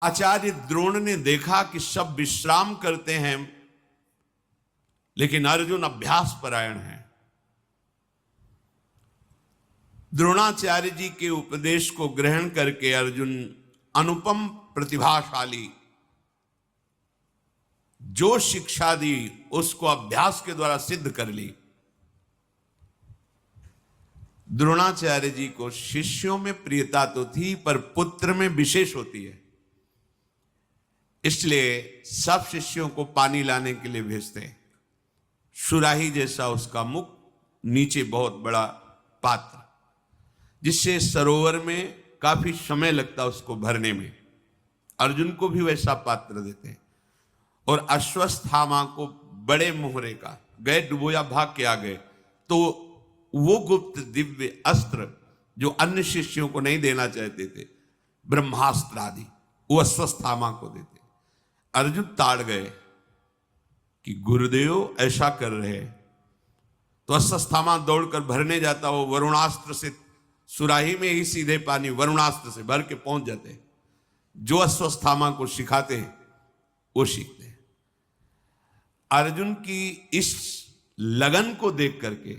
आचार्य द्रोण ने देखा कि सब विश्राम करते हैं, लेकिन अर्जुन अभ्यास परायण है। द्रोणाचार्य जी के उपदेश को ग्रहण करके अर्जुन अनुपम प्रतिभाशाली जो शिक्षा दी उसको अभ्यास के द्वारा सिद्ध कर ली। द्रोणाचार्य जी को शिष्यों में प्रियता तो थी, पर पुत्र में विशेष होती है, इसलिए सब शिष्यों को पानी लाने के लिए भेजते हैं। सुराही जैसा उसका मुख, नीचे बहुत बड़ा पात्र, जिससे सरोवर में काफी समय लगता उसको भरने में। अर्जुन को भी वैसा पात्र देते हैं। और अश्वत्थामा को बड़े मोहरे का, गए डुबोया भाग के आ गए, तो वो गुप्त दिव्य अस्त्र जो अन्य शिष्यों को नहीं देना चाहते थे, ब्रह्मास्त्र आदि, वो अश्वत्थामा को देते। अर्जुन ताड़ गए कि गुरुदेव ऐसा कर रहे हैं, तो अश्वत्थामा दौड़कर भरने जाता, वो वरुणास्त्र से सुराही में ही सीधे पानी वरुणास्त्र से भर के पहुंच जाते। जो अश्वत्थामा को सिखाते हैं वो सीखते हैं। अर्जुन की इस लगन को देख करके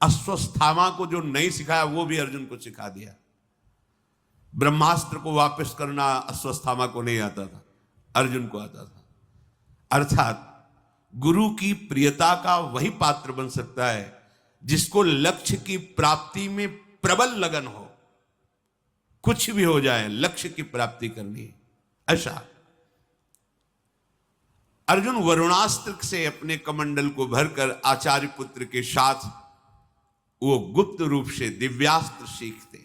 अश्वत्थामा को जो नहीं सिखाया वो भी अर्जुन को सिखा दिया। ब्रह्मास्त्र को वापस करना अश्वत्थामा को नहीं आता था, अर्जुन को आता था। अर्थात गुरु की प्रियता का वही पात्र बन सकता है जिसको लक्ष्य की प्राप्ति में प्रबल लगन हो। कुछ भी हो जाए, लक्ष्य की प्राप्ति करनी है, ऐसा। अर्जुन वरुणास्त्र से अपने कमंडल को भरकर आचार्य पुत्र के साथ वो गुप्त रूप से दिव्यास्त्र सीखते।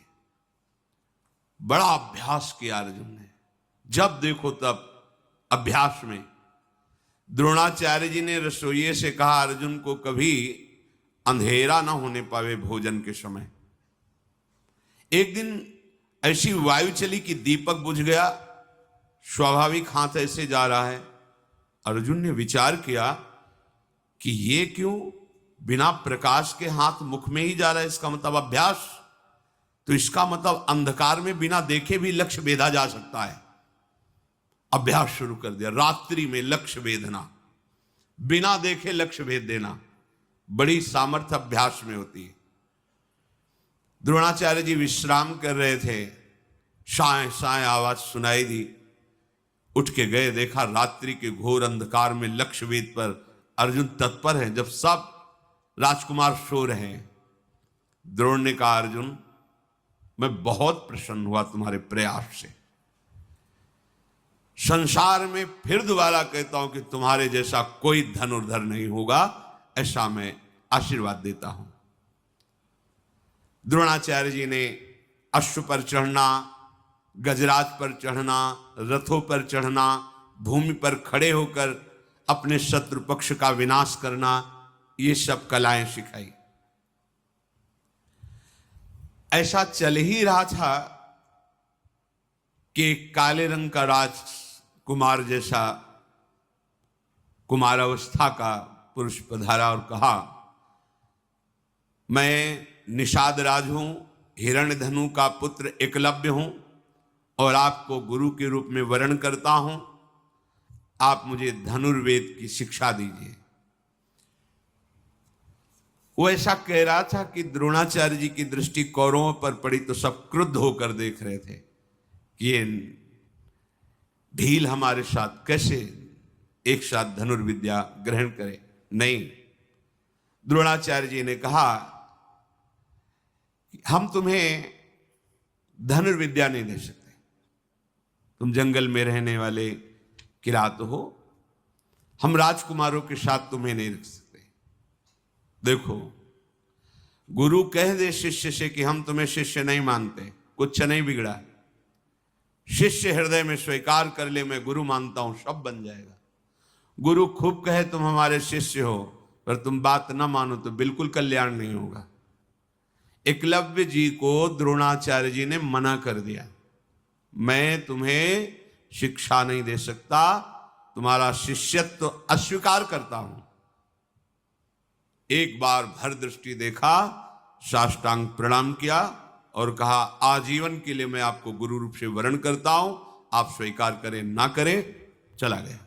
बड़ा अभ्यास किया अर्जुन ने, जब देखो तब अभ्यास में। द्रोणाचार्य जी ने रसोइये से कहा अर्जुन को कभी अंधेरा ना होने पावे भोजन के समय। एक दिन ऐसी वायु चली कि दीपक बुझ गया, स्वाभाविक हाथ ऐसे जा रहा है। अर्जुन ने विचार किया कि ये क्यों बिना प्रकाश के हाथ मुख में ही जा रहा है, इसका मतलब अभ्यास। तो इसका मतलब अंधकार में बिना देखे भी लक्ष्य भेदा जा सकता है। अभ्यास शुरू कर दिया, रात्रि में लक्ष्य भेदना, बिना देखे लक्ष्य भेद देना, बड़ी सामर्थ्य अभ्यास में होती है। द्रोणाचार्य जी विश्राम कर रहे थे, साए साए आवाज सुनाई दी। उठ के गए, देखा रात्रि के घोर अंधकार में लक्ष्य भेद पर अर्जुन तत्पर है, जब सब राजकुमार सो रहे हैं। द्रोण ने कहा अर्जुन, मैं बहुत प्रसन्न हुआ तुम्हारे प्रयास से। संसार में फिर दोबारा कहता हूं कि तुम्हारे जैसा कोई धनुर्धर नहीं होगा, ऐसा मैं आशीर्वाद देता हूं। द्रोणाचार्य जी ने अश्व पर चढ़ना, गजराज पर चढ़ना, रथों पर चढ़ना, भूमि पर खड़े होकर अपने शत्रु पक्ष का विनाश करना, ये सब कलाएं सिखाई। ऐसा चल ही रहा था कि काले रंग का राजकुमार जैसा कुमारावस्था का पुरुष पधारा और कहा, मैं निषाद राज हूं, हिरण्यधनु का पुत्र एकलव्य हूं और आपको गुरु के रूप में वरण करता हूं। आप मुझे धनुर्वेद की शिक्षा दीजिए। वो ऐसा कह रहा था कि द्रोणाचार्य जी की दृष्टि कौरवों पर पड़ी तो सब क्रुद्ध होकर देख रहे थे कि ये ढील हमारे साथ कैसे एक साथ धनुर्विद्या ग्रहण करे। नहीं, द्रोणाचार्य जी ने कहा हम तुम्हें धनुर्विद्या नहीं दे सकते, तुम जंगल में रहने वाले किरात हो, हम राजकुमारों के साथ तुम्हें नहीं रख सकते। देखो, गुरु कह दे शिष्य से कि हम तुम्हें शिष्य नहीं मानते, कुछ नहीं बिगड़ा। शिष्य हृदय में स्वीकार कर ले मैं गुरु मानता हूं, सब बन जाएगा। गुरु खूब कहे तुम हमारे शिष्य हो, पर तुम बात ना मानो तो बिल्कुल कल्याण नहीं होगा। एकलव्य जी को द्रोणाचार्य जी ने मना कर दिया, मैं तुम्हें शिक्षा नहीं दे सकता, तुम्हारा शिष्यत्व अस्वीकार करता हूं। एक बार भर दृष्टि देखा, साष्टांग प्रणाम किया और कहा आजीवन के लिए मैं आपको गुरु रूप से वरण करता हूं, आप स्वीकार करें ना करें, चला गया।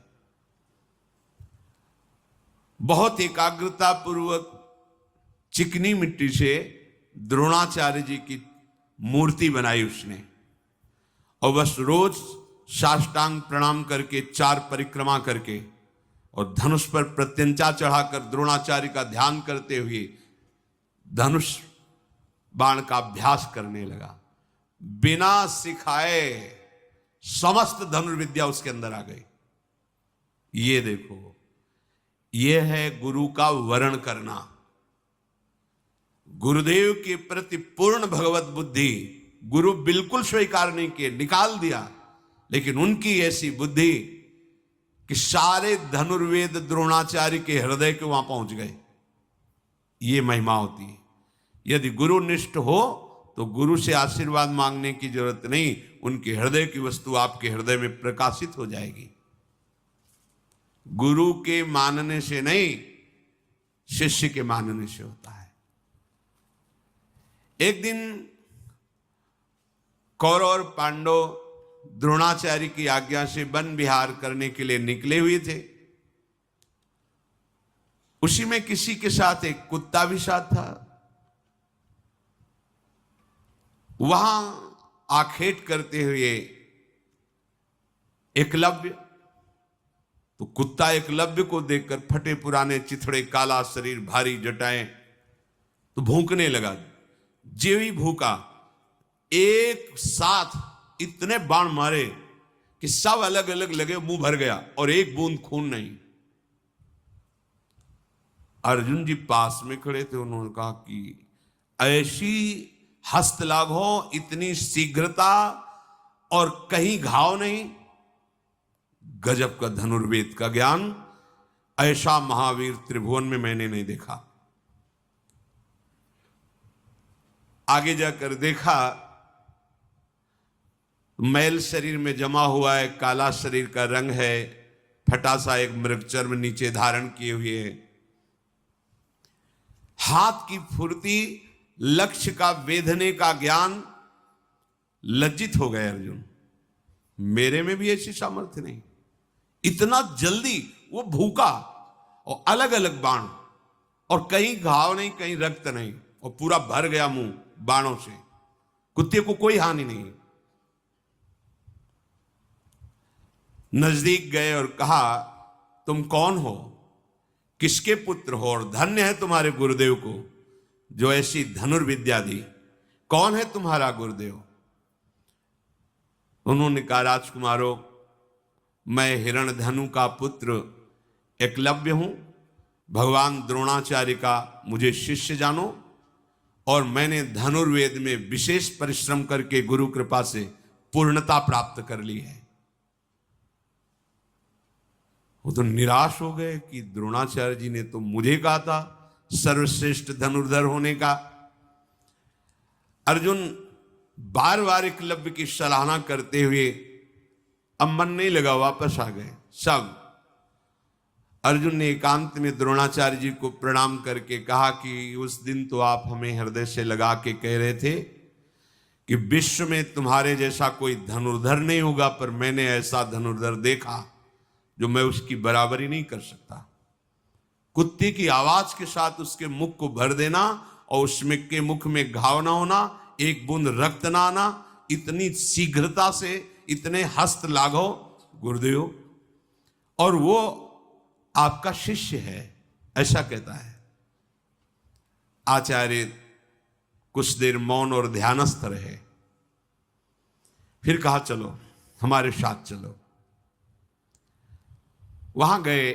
बहुत एकाग्रता पूर्वक चिकनी मिट्टी से द्रोणाचार्य जी की मूर्ति बनाई उसने, और बस रोज साष्टांग प्रणाम करके 4 परिक्रमा करके और धनुष पर प्रत्यंचा चढ़ाकर द्रोणाचार्य का ध्यान करते हुए धनुष बाण का अभ्यास करने लगा। बिना सिखाए समस्त धनुर्विद्या उसके अंदर आ गई। ये देखो, ये है गुरु का वरण करना। गुरुदेव के प्रति पूर्ण भगवत बुद्धि गुरु बिल्कुल स्वीकार नहीं किए, निकाल दिया, लेकिन उनकी ऐसी बुद्धि कि सारे धनुर्वेद द्रोणाचार्य के हृदय के वहां पहुंच गए। ये महिमा होती है। यदि गुरु निष्ठ हो तो गुरु से आशीर्वाद मांगने की जरूरत नहीं, उनके हृदय की वस्तु आपके हृदय में प्रकाशित हो जाएगी। गुरु के मानने से नहीं, शिष्य के मानने से होता है। एक दिन कौरव और पांडव द्रोणाचार्य की आज्ञा से वन विहार करने के लिए निकले हुए थे। उसी में किसी के साथ एक कुत्ता भी साथ था। वहां आखेट करते हुए एकलव्य, तो कुत्ता एकलव्य को देखकर फटे पुराने चिथड़े, काला शरीर, भारी जटाएं, तो भूंकने लगा। जो ही भूखा, एक साथ इतने बाण मारे कि सब अलग अलग लगे, मुंह भर गया और एक बूंद खून नहीं। अर्जुन जी पास में खड़े थे, उन्होंने कहा कि ऐसी हस्तलाघ हो, इतनी शीघ्रता और कहीं घाव नहीं। गजब का धनुर्वेद का ज्ञान, ऐसा महावीर त्रिभुवन में मैंने नहीं देखा। आगे जाकर देखा, मैल शरीर में जमा हुआ है, काला शरीर का रंग है, फटा सा एक मृग चर्म नीचे धारण किए हुए है, हाथ की फुर्ती, लक्ष्य का वेधने का ज्ञान। लज्जित हो गए अर्जुन, मेरे में भी ऐसी सामर्थ्य नहीं। इतना जल्दी वो भूखा और अलग अलग बाण, और कहीं घाव नहीं, कहीं रक्त नहीं, और पूरा भर गया मुंह बाणों से। कुत्ते को कोई हानि नहीं। नजदीक गए और कहा, तुम कौन हो, किसके पुत्र हो, और धन्य है तुम्हारे गुरुदेव को जो ऐसी धनुर्विद्या दी। कौन है तुम्हारा गुरुदेव? उन्होंने कहा, राजकुमारों, मैं हिरण्यधनु का पुत्र एकलव्य हूं। भगवान द्रोणाचार्य का मुझे शिष्य जानो, और मैंने धनुर्वेद में विशेष परिश्रम करके गुरु कृपा से पूर्णता प्राप्त कर ली है। वो तो निराश हो गए कि द्रोणाचार्य जी ने तो मुझे कहा था सर्वश्रेष्ठ धनुर्धर होने का। अर्जुन बार बार एकलव्य की सराहना करते हुए अब मन नहीं लगा, वापस आ गए सब। अर्जुन ने एकांत में द्रोणाचार्य जी को प्रणाम करके कहा कि उस दिन तो आप हमें हृदय से लगा के कह रहे थे कि विश्व में तुम्हारे जैसा कोई धनुर्धर नहीं होगा, पर मैंने ऐसा धनुर्धर देखा जो मैं उसकी बराबरी नहीं कर सकता। कुत्ते की आवाज के साथ उसके मुख को भर देना और उसमें के मुख में घाव ना होना, एक बूंद रक्त ना आना, इतनी शीघ्रता से, इतने हस्त लाघव गुरुदेव, और वो आपका शिष्य है, ऐसा कहता है। आचार्य कुछ देर मौन और ध्यानस्थ रहे, फिर कहा, चलो हमारे साथ चलो। वहां गए,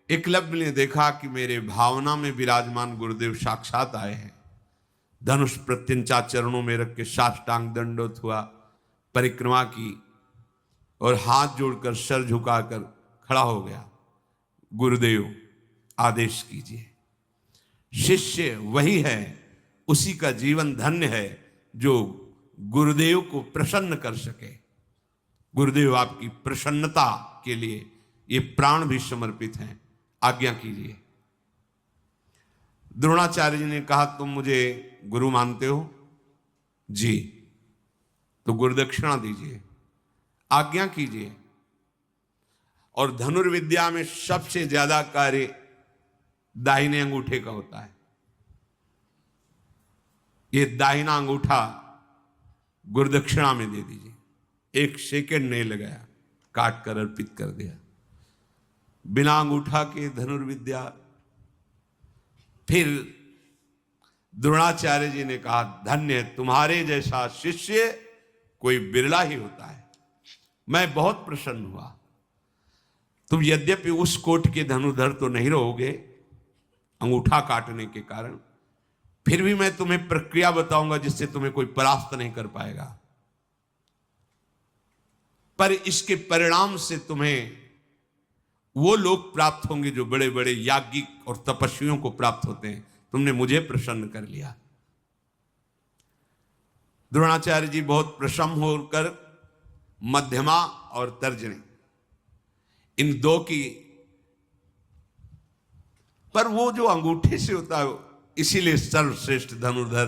एकलव्य ने देखा कि मेरे भावना में विराजमान गुरुदेव साक्षात आए हैं। धनुष प्रत्यंचा चरणों में रख के साष्टांग दंडोत हुआ, परिक्रमा की और हाथ जोड़कर सर झुकाकर खड़ा हो गया। गुरुदेव आदेश कीजिए। शिष्य वही है, उसी का जीवन धन्य है जो गुरुदेव को प्रसन्न कर सके। गुरुदेव आपकी प्रसन्नता के लिए ये प्राण भी समर्पित हैं, आज्ञा कीजिए। द्रोणाचार्य जी ने कहा, तुम मुझे गुरु मानते हो? जी। तो गुरुदक्षिणा दीजिए। आज्ञा कीजिए। और धनुर्विद्या में सबसे ज्यादा कार्य दाहिने अंगूठे का होता है। ये दाहिना अंगूठा गुरुदक्षिणा में दे दीजिए। 1 सेकंड नहीं लगाया, काट कर अर्पित कर दिया। बिना अंगूठा के धनुर्विद्या। फिर द्रोणाचार्य जी ने कहा, धन्य, तुम्हारे जैसा शिष्य कोई बिरला ही होता है। मैं बहुत प्रसन्न हुआ। तुम यद्यपि उस कोट के धनुर्धर तो नहीं रहोगे अंगूठा काटने के कारण, फिर भी मैं तुम्हें प्रक्रिया बताऊंगा जिससे तुम्हें कोई परास्त नहीं कर पाएगा। पर इसके परिणाम से तुम्हें वो लोग प्राप्त होंगे जो बड़े बड़े याज्ञिक और तपस्वियों को प्राप्त होते हैं। तुमने मुझे प्रसन्न कर लिया। द्रोणाचार्य जी बहुत प्रसन्न होकर मध्यमा और तर्जनी, इन 2 की, पर वो जो अंगूठे से होता है इसीलिए सर्वश्रेष्ठ धनुर्धर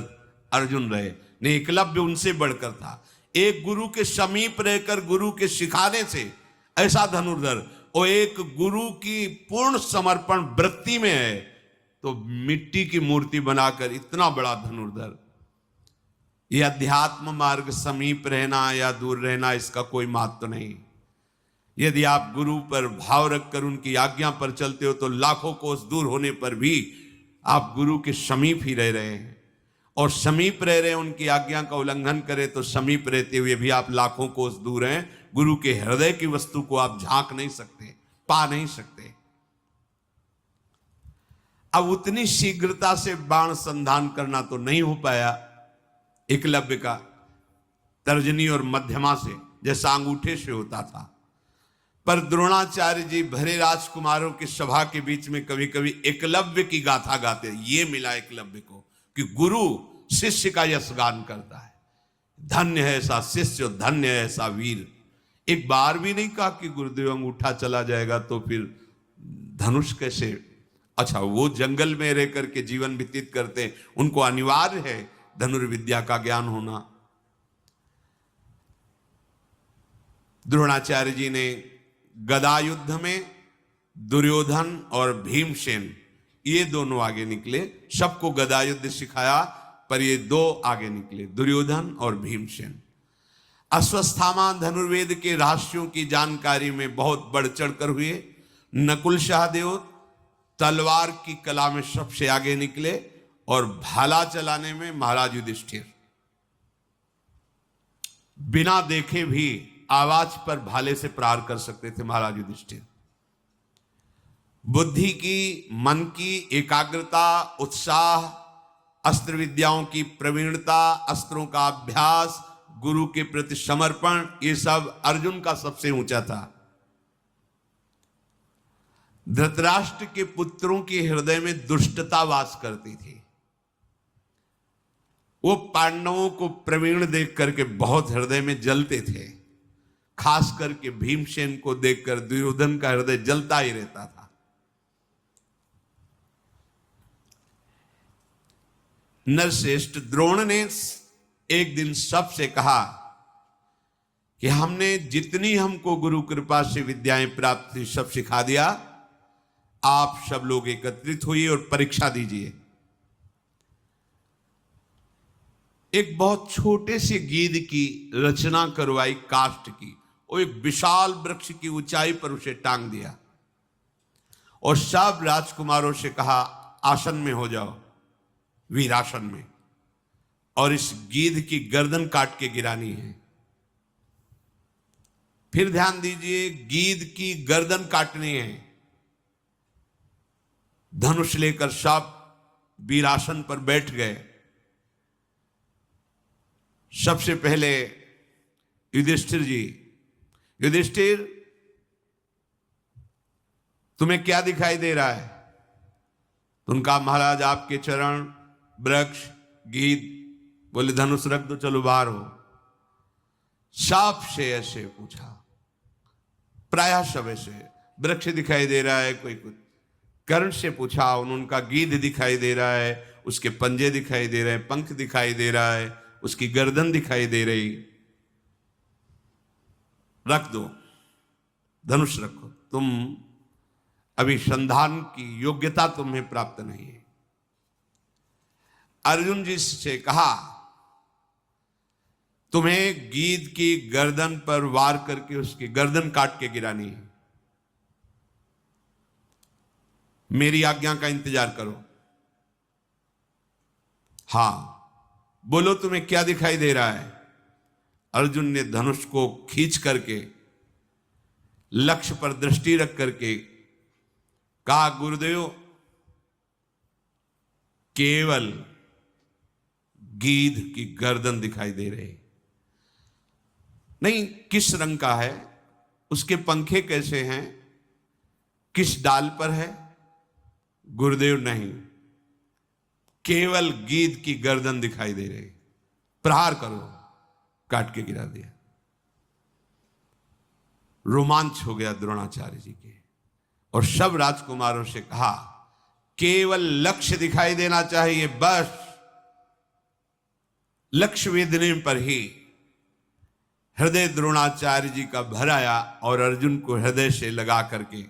अर्जुन रहे। नहीं, एकलव्य उनसे बढ़कर था। एक गुरु के समीप रहकर गुरु के सिखाने से ऐसा धनुर्धर, और एक गुरु की पूर्ण समर्पण वृत्ति में है तो मिट्टी की मूर्ति बनाकर इतना बड़ा धनुर्धर। यह अध्यात्म मार्ग समीप रहना या दूर रहना इसका कोई महत्व नहीं। यदि आप गुरु पर भाव रखकर उनकी आज्ञा पर चलते हो तो लाखों कोस दूर होने पर भी आप गुरु के समीप ही रह रहे हैं। और समीप रह रहे हैं, उनकी आज्ञा का उल्लंघन करें तो समीप रहते हुए भी आप लाखों कोस दूर हैं। गुरु के हृदय की वस्तु को आप झांक नहीं सकते, पा नहीं सकते। अब उतनी शीघ्रता से बाण संधान करना तो नहीं हो पाया एकलव्य का तर्जनी और मध्यमा से, जैसा अंगूठे से होता था। पर द्रोणाचार्य जी भरे राजकुमारों की सभा के बीच में कभी कभी एकलव्य की गाथा गाते। ये मिला एकलव्य को कि गुरु शिष्य का यशगान करता है। धन्य है ऐसा शिष्य, धन्य है ऐसा वीर। एक बार भी नहीं कहा कि गुरुदेव अंगूठा चला जाएगा तो फिर धनुष कैसे। अच्छा, वो जंगल में रह करके जीवन व्यतीत करते, उनको अनिवार्य है धनुर्विद्या का ज्ञान होना। द्रोणाचार्य जी ने गदा युद्ध में दुर्योधन और भीमसेन ये दोनों आगे निकले। सबको गदा युद्ध सिखाया पर ये 2 आगे निकले, दुर्योधन और भीमसेन। अश्वत्थामा धनुर्वेद के रहस्यों की जानकारी में बहुत बढ़ चढ़कर हुए। नकुल सहदेव तलवार की कला में सबसे आगे निकले और भाला चलाने में महाराज युधिष्ठिर बिना देखे भी आवाज पर भाले से प्रहार कर सकते थे महाराज युधिष्ठिर। बुद्धि की, मन की एकाग्रता, उत्साह, अस्त्र विद्याओं की प्रवीणता, अस्त्रों का अभ्यास, गुरु के प्रति समर्पण, ये सब अर्जुन का सबसे ऊंचा था। धृतराष्ट्र के पुत्रों के हृदय में दुष्टता वास करती थी। वो पांडवों को प्रवीण देख करके बहुत हृदय में जलते थे। खास करके भीमसेन को देखकर दुर्योधन का हृदय जलता ही रहता था। नरश्रेष्ठ द्रोण ने एक दिन सबसे कहा कि हमने जितनी हमको गुरु कृपा से विद्याएं प्राप्त थी सब सिखा दिया। आप सब लोग एकत्रित होइए और परीक्षा दीजिए। एक बहुत छोटे से गीध की रचना करवाई काष्ठ की, और एक विशाल वृक्ष की ऊंचाई पर उसे टांग दिया और सब राजकुमारों से कहा आसन में हो जाओ, वीरासन में, और इस गीध की गर्दन काट के गिरानी है। फिर ध्यान दीजिए, गीध की गर्दन काटनी है। धनुष लेकर सब वीरासन पर बैठ गए। सबसे पहले युधिष्ठिर जी, युधिष्ठिर तुम्हें क्या दिखाई दे रहा है? उनका महाराज आपके चरण, वृक्ष, गीत। बोले धनुष रख दो, चलो बाहर हो। सांप से ऐसे पूछा, प्रायः सब ऐसे। वृक्ष दिखाई दे रहा है, कोई कुछ कर्ण से पूछा, उनका गीध दिखाई दे रहा है, उसके पंजे दिखाई दे रहे हैं, पंख दिखाई दे रहा है, उसकी गर्दन दिखाई दे रही। रख दो, धनुष रखो, तुम अभी संधान की योग्यता तुम्हें प्राप्त नहीं है। अर्जुन जी से कहा, तुम्हें गीध की गर्दन पर वार करके उसकी गर्दन काट के गिरानी है। मेरी आज्ञा का इंतजार करो। हां, बोलो तुम्हें क्या दिखाई दे रहा है? अर्जुन ने धनुष को खींच करके लक्ष्य पर दृष्टि रख करके कहा, गुरुदेव, केवल गीध की गर्दन दिखाई दे रही, नहीं किस रंग का है, उसके पंखे कैसे हैं, किस डाल पर है? गुरुदेव नहीं, केवल गीध की गर्दन दिखाई दे रही, प्रहार करो। काट के गिरा दिया। रोमांच हो गया द्रोणाचार्य जी के, और सब राजकुमारों से कहा, केवल लक्ष्य दिखाई देना चाहिए, बस लक्ष्य वेधने पर ही। हृदय द्रोणाचार्य जी का भर आया और अर्जुन को हृदय से लगा करके,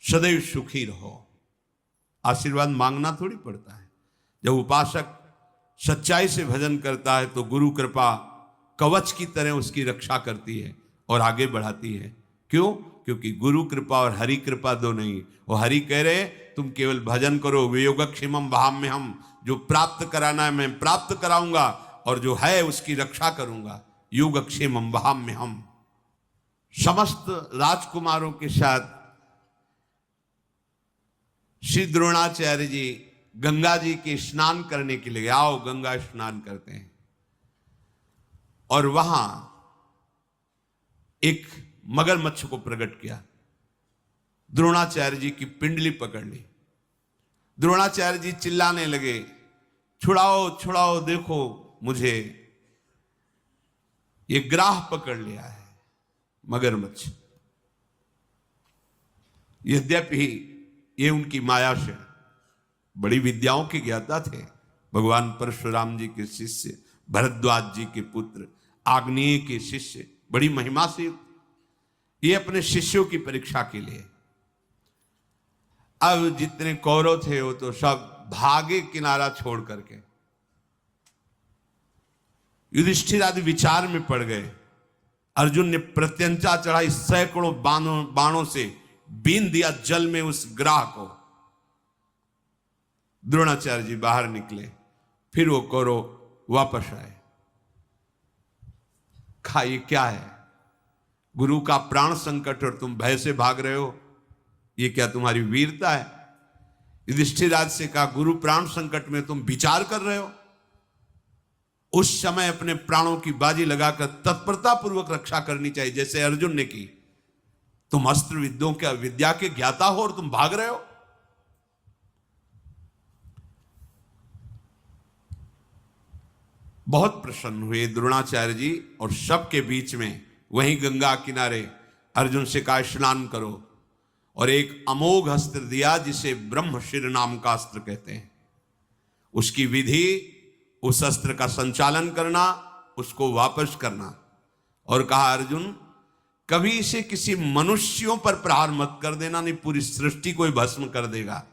सदैव सुखी रहो। आशीर्वाद मांगना थोड़ी पड़ता है। जब उपासक सच्चाई से भजन करता है तो गुरु कृपा कवच की तरह उसकी रक्षा करती है और आगे बढ़ाती है। क्यों? क्योंकि गुरु कृपा और हरि कृपा दो नहीं। वो हरि कह रहे तुम केवल भजन करो, वियोगक्षेमम वहाम्यहम्, जो प्राप्त कराना है मैं प्राप्त कराऊंगा, और जो है उसकी रक्षा करूंगा। योगक्षेमम वहाम्यहम्। समस्त राजकुमारों के साथ श्री द्रोणाचार्य जी गंगा जी के स्नान करने के लिए, आओ गंगा स्नान करते हैं। और वहां एक मगरमच्छ को प्रकट किया, द्रोणाचार्य जी की पिंडली पकड़ ली। द्रोणाचार्य जी चिल्लाने लगे, छुड़ाओ छुड़ाओ, देखो मुझे, ये ग्राह पकड़ लिया है मगरमच्छ। यद्यपि ये उनकी माया से बड़ी विद्याओं के ज्ञाता थे। भगवान परशुराम जी के शिष्य, भरद्वाज जी के पुत्र, आग्नेय के शिष्य, बड़ी महिमा से ये अपने शिष्यों की परीक्षा के लिए। अब जितने कौरव थे वो तो सब भागे किनारा छोड़ करके। युधिष्ठिर आदि विचार में पड़ गए। अर्जुन ने प्रत्यंचा चढ़ाई, सैकड़ों बाणों से बीन दिया जल में उस ग्राह को। द्रोणाचार्य जी बाहर निकले, फिर वो कौरव वापस आए। कहा, ये क्या है? गुरु का प्राण संकट और तुम भय से भाग रहे हो, ये क्या तुम्हारी वीरता है? युधिष्ठिर राज से कहा, गुरु प्राण संकट में तुम विचार कर रहे हो? उस समय अपने प्राणों की बाजी लगाकर तत्परता पूर्वक रक्षा करनी चाहिए, जैसे अर्जुन ने की। तुम अस्त्र विद्या के ज्ञाता हो और तुम भाग रहे हो। बहुत प्रसन्न हुए द्रोणाचार्य जी, और सबके बीच में वहीं गंगा किनारे अर्जुन से कहा, स्नान करो। और एक अमोघ अस्त्र दिया जिसे ब्रह्मशिर नाम का अस्त्र कहते हैं। उसकी विधि, उस अस्त्र का संचालन करना, उसको वापस करना। और कहा, अर्जुन कभी इसे किसी मनुष्यों पर प्रहार मत कर देना, नहीं पूरी सृष्टि को भस्म कर देगा।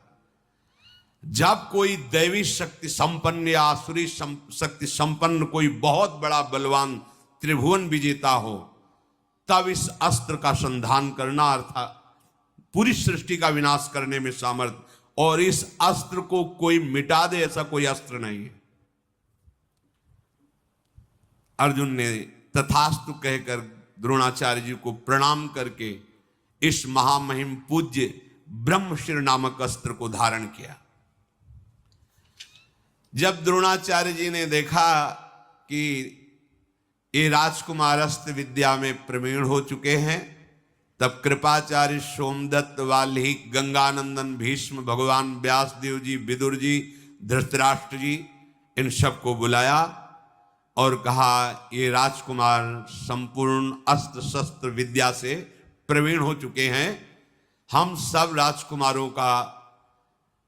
जब कोई दैवी शक्ति संपन्न या आसुरी शक्ति संपन्न कोई बहुत बड़ा बलवान त्रिभुवन विजेता हो, तब इस अस्त्र का संधान करना, अर्थात पूरी सृष्टि का विनाश करने में सामर्थ्य, और इस अस्त्र को कोई मिटा दे ऐसा कोई अस्त्र नहीं है। अर्जुन ने तथास्तु कहकर द्रोणाचार्य जी को प्रणाम करके इस महामहिम पूज्य ब्रह्मशिर नामक अस्त्र को धारण किया। जब द्रोणाचार्य जी ने देखा कि ये राजकुमार अस्त्र विद्या में प्रवीण हो चुके हैं, तब कृपाचार्य, सोमदत्त, वाल्मीकि, गंगानंदन, भीष्म, भगवान व्यासदेव जी, विदुर जी, धृतराष्ट्र जी, इन सबको बुलाया और कहा, ये राजकुमार संपूर्ण अस्त्र शस्त्र विद्या से प्रवीण हो चुके हैं। हम सब राजकुमारों का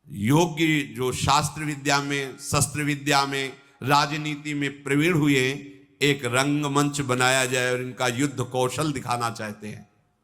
योग्य, जो शास्त्र विद्या में, शस्त्र विद्या में, राजनीति में प्रवीण हुए, एक रंगमंच बनाया जाए और इनका युद्ध कौशल दिखाना चाहते हैं।